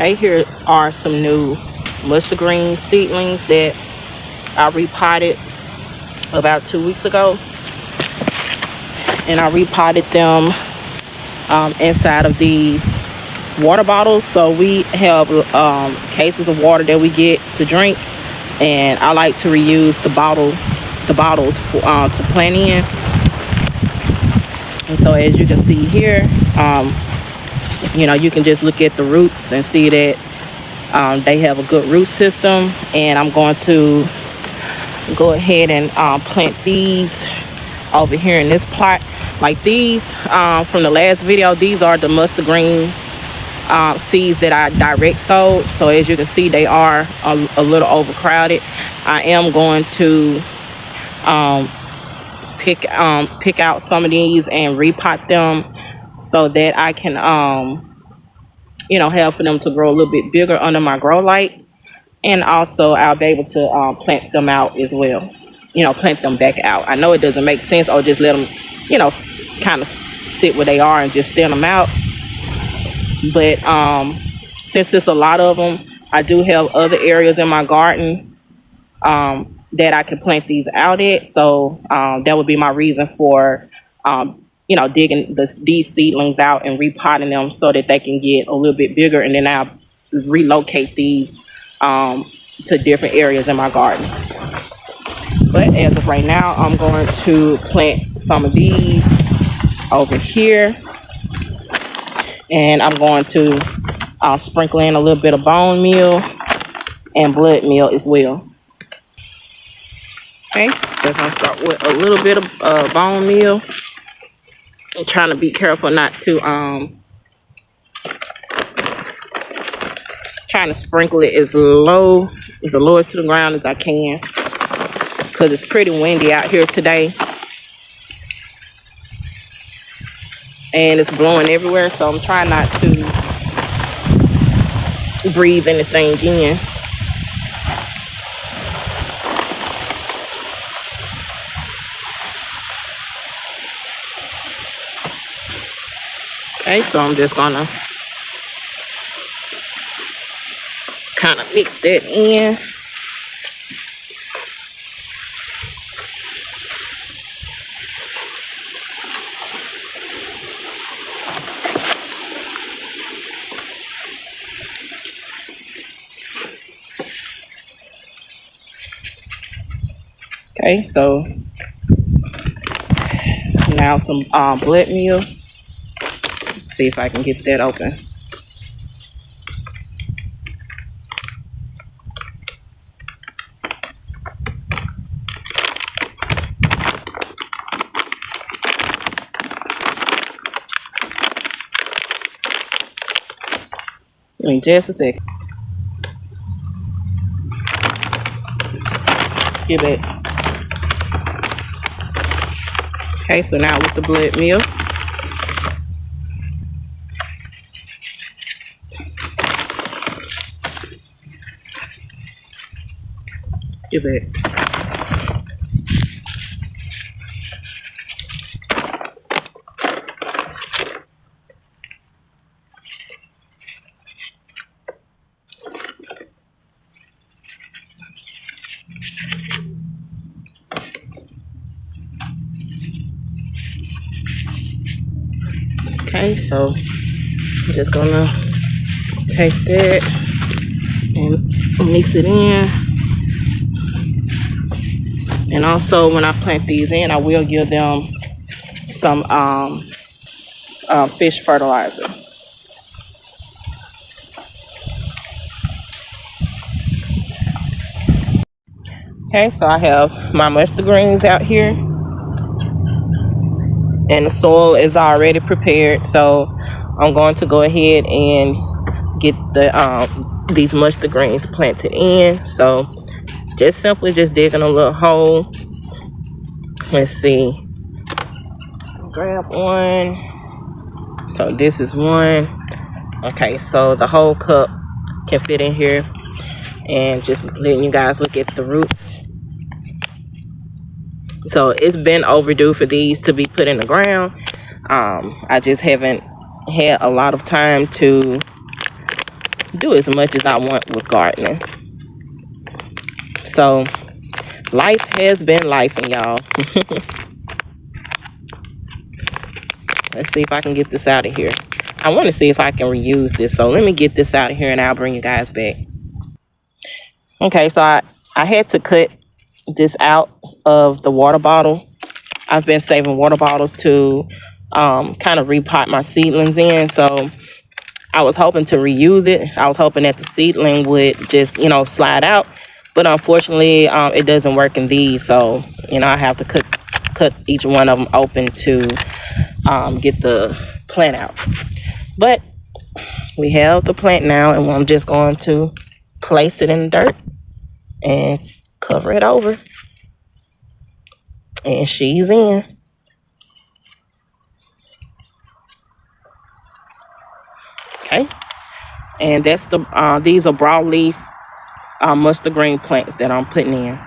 Okay, here are some new mustard green seedlings that I repotted about 2 weeks ago. And I repotted them inside of these water bottles. So we have cases of water that we get to drink, and I like to reuse the bottles for, to plant in. And so as you can see here, you can just look at the roots and see that they have a good root system. And I'm going to go ahead and plant these over here in this plot. Like these from the last video, these are the mustard green seeds that I direct sowed. So as you can see, they are a little overcrowded. I am going to pick out some of these and repot them so that I can have for them to grow a little bit bigger under my grow light. And also I'll be able to plant them out as well, plant them back out. I know it doesn't make sense, or just let them kind of sit where they are and just thin them out. But since there's a lot of them, I do have other areas in my garden that I can plant these out at. So that would be my reason for digging these seedlings out and repotting them so that they can get a little bit bigger, and then I'll relocate these to different areas in my garden. But as of right now, I'm going to plant some of these over here, and I'm going to sprinkle in a little bit of bone meal and blood meal as well. Okay, just gonna start with a little bit of bone meal. I'm trying to be careful not to trying to sprinkle it as low, the lowest to the ground as I can, because it's pretty windy out here today and it's blowing everywhere, so I'm trying not to breathe anything in. Okay, so I'm just gonna kind of mix that in. Okay, so now some blood meal. See if I can get that open. Give me just a second. Give it. Okay, so now with the blood meal, give it. Okay, so I'm just gonna take that and mix it in. And also when I plant these in, I will give them some fish fertilizer. Okay, so I have my mustard greens out here, and the soil is already prepared. So I'm going to go ahead and get these mustard greens planted in. So just simply just digging a little hole. Let's see. Grab one. So this is one. Okay, so the whole cup can fit in here. And just letting you guys look at the roots. So it's been overdue for these to be put in the ground. I just haven't had a lot of time to do as much as I want with gardening. So life has been life, and y'all. Let's see if I can get this out of here. I want to see if I can reuse this. So let me get this out of here and I'll bring you guys back. Okay, so I had to cut this out of the water bottle. I've been saving water bottles to kind of repot my seedlings in. So I was hoping to reuse it. I was hoping that the seedling would just, slide out. But unfortunately, it doesn't work in these. So, I have to cut each one of them open to get the plant out. But we have the plant now, and I'm just going to place it in the dirt and cover it over. And she's in. Okay. And that's these are broadleaf mustard green plants that I'm putting in.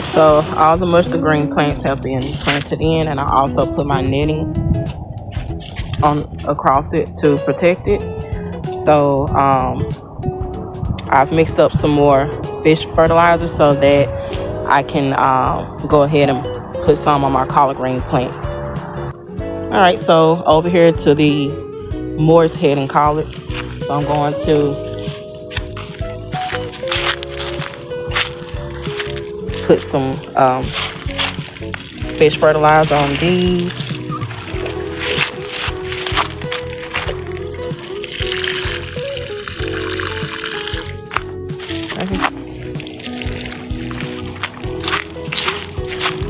So all the mustard green plants have been planted in, and I also put my netting on across it to protect it. So I've mixed up some more fish fertilizer so that I can go ahead and put some on my collard green plant. All right, so over here to the Moor's Head and collards. So I'm going to put some fish fertilizer on these.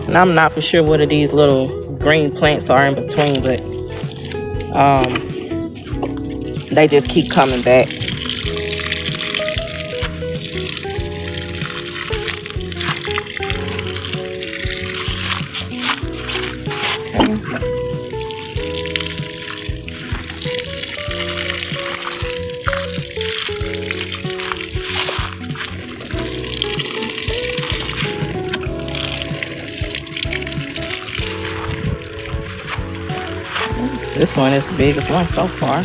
And I'm not for sure what of these little green plants are in between, but they just keep coming back. Okay. This one is the biggest one so far.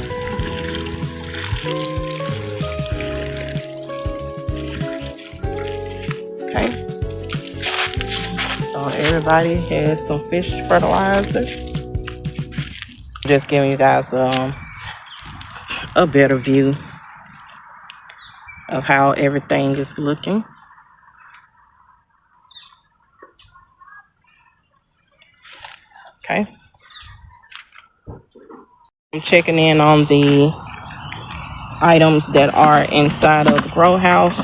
Okay. So everybody has some fish fertilizer. Just giving you guys a better view of how everything is looking. Okay. I'm checking in on the items that are inside of the grow house.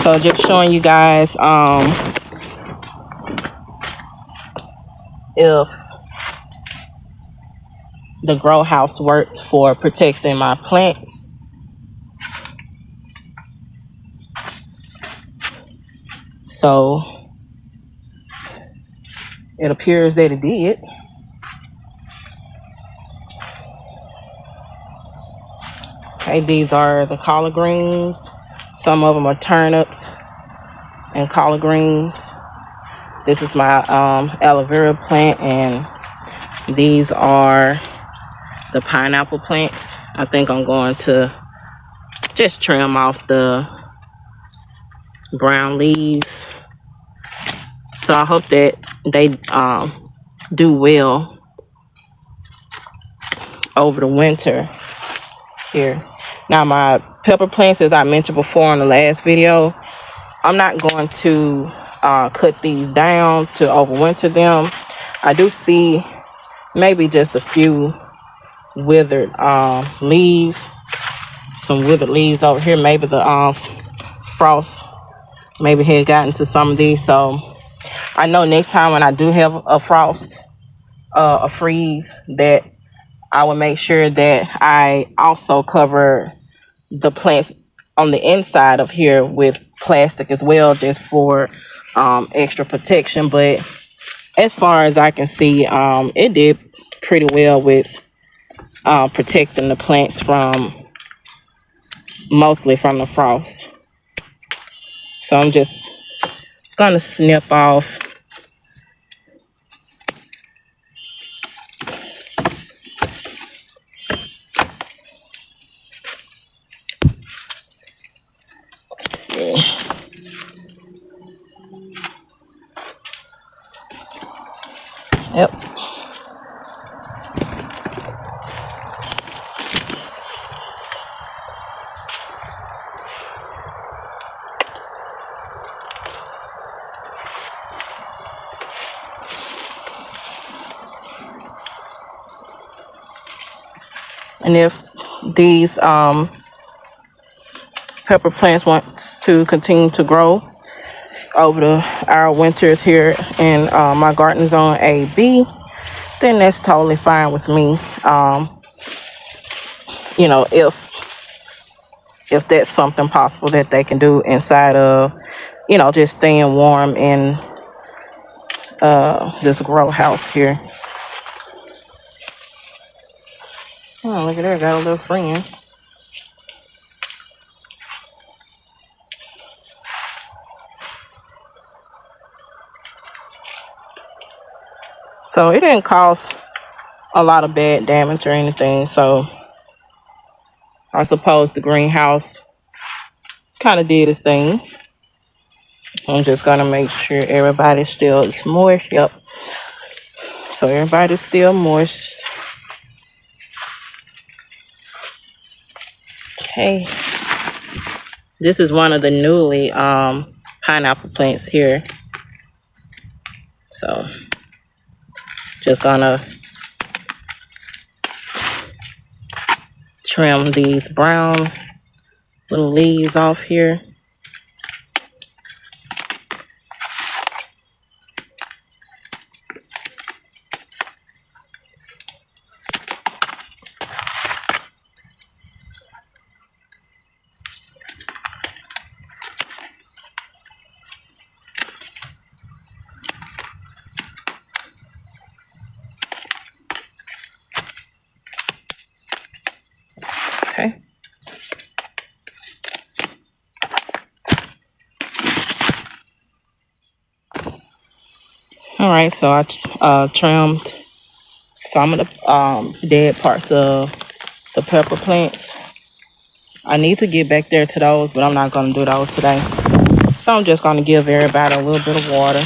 So just showing you guys if the grow house worked for protecting my plants. So it appears that it did. Okay, these are the collard greens. Some of them are turnips and collard greens. This is my aloe vera plant, and these are the pineapple plants. I think I'm going to just trim off the brown leaves. So I hope that they do well over the winter here. Now my pepper plants, as I mentioned before in the last video, I'm not going to cut these down to overwinter them. I do see maybe just a few withered leaves, some withered leaves over here. Maybe the frost maybe had gotten to some of these. So I know next time when I do have a frost, a freeze, that I will make sure that I also cover the plants on the inside of here with plastic as well, just for extra protection. But as far as I can see, it did pretty well with protecting the plants from, mostly from the frost. So I'm just gonna snip off Yep. And if these pepper plants want to continue to grow over our winters here in my garden zone AB, then that's totally fine with me. You know, if that's something possible that they can do inside of, you know, just staying warm in this grow house here. Oh, look at there, got a little friend. So it didn't cause a lot of bad damage or anything. So I suppose the greenhouse kind of did its thing. I'm just gonna make sure everybody still is moist. Yep. So everybody's still moist. Okay. This is one of the newly pineapple plants here. So just gonna trim these brown little leaves off here. Okay. All right, so I trimmed some of the dead parts of the pepper plants. I need to get back there to those, but I'm not going to do those today. So I'm just going to give everybody a little bit of water.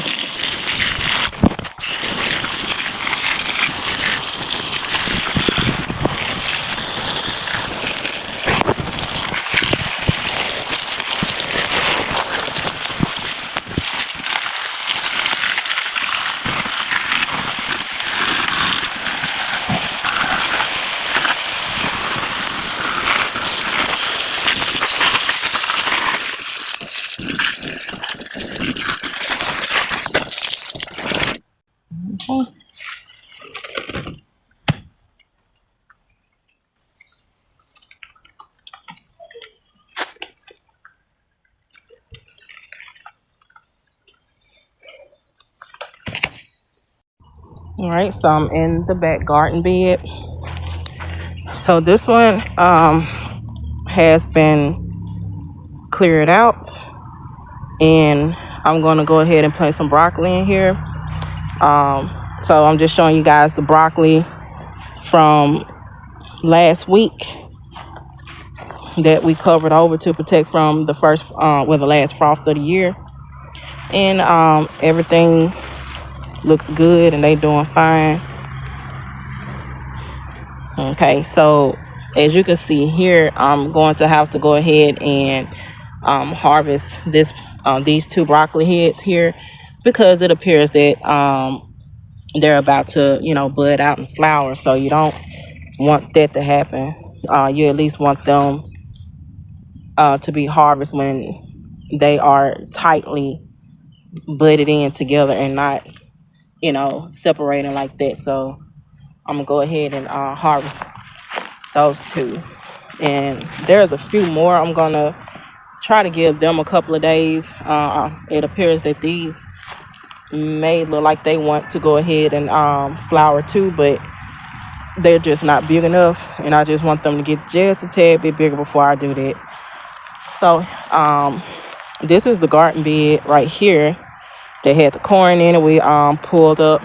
Okay. All right, so I'm in the back garden bed. So this one has been cleared out, and I'm going to go ahead and plant some broccoli in here. So I'm just showing you guys the broccoli from last week that we covered over to protect from the the last frost of the year. And everything looks good and they doing fine. Okay, so as you can see here, I'm going to have to go ahead and harvest these two broccoli heads here, because it appears that they're about to, bud out and flower. So you don't want that to happen. You at least want them to be harvested when they are tightly budded in together and not, separating like that. So I'm gonna go ahead and harvest those two. And there's a few more. I'm gonna try to give them a couple of days. It appears that these may look like they want to go ahead and flower too, but they're just not big enough, and I just want them to get just a tad bit bigger before I do that. So this is the garden bed right here. They had the corn in it. We pulled up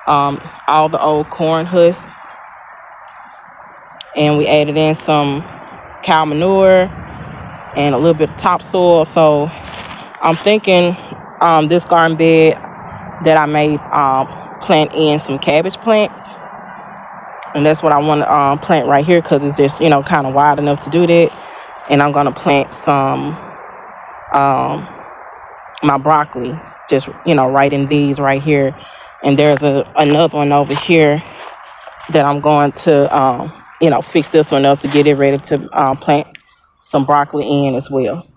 all the old corn husks, and we added in some cow manure and a little bit of topsoil. So I'm thinking this garden bed that I made plant in some cabbage plants, and that's what I want to plant right here, because it's just kind of wide enough to do that. And I'm gonna plant some my broccoli just right in these right here. And there's another one over here that I'm going to fix this one up to get it ready to plant some broccoli in as well.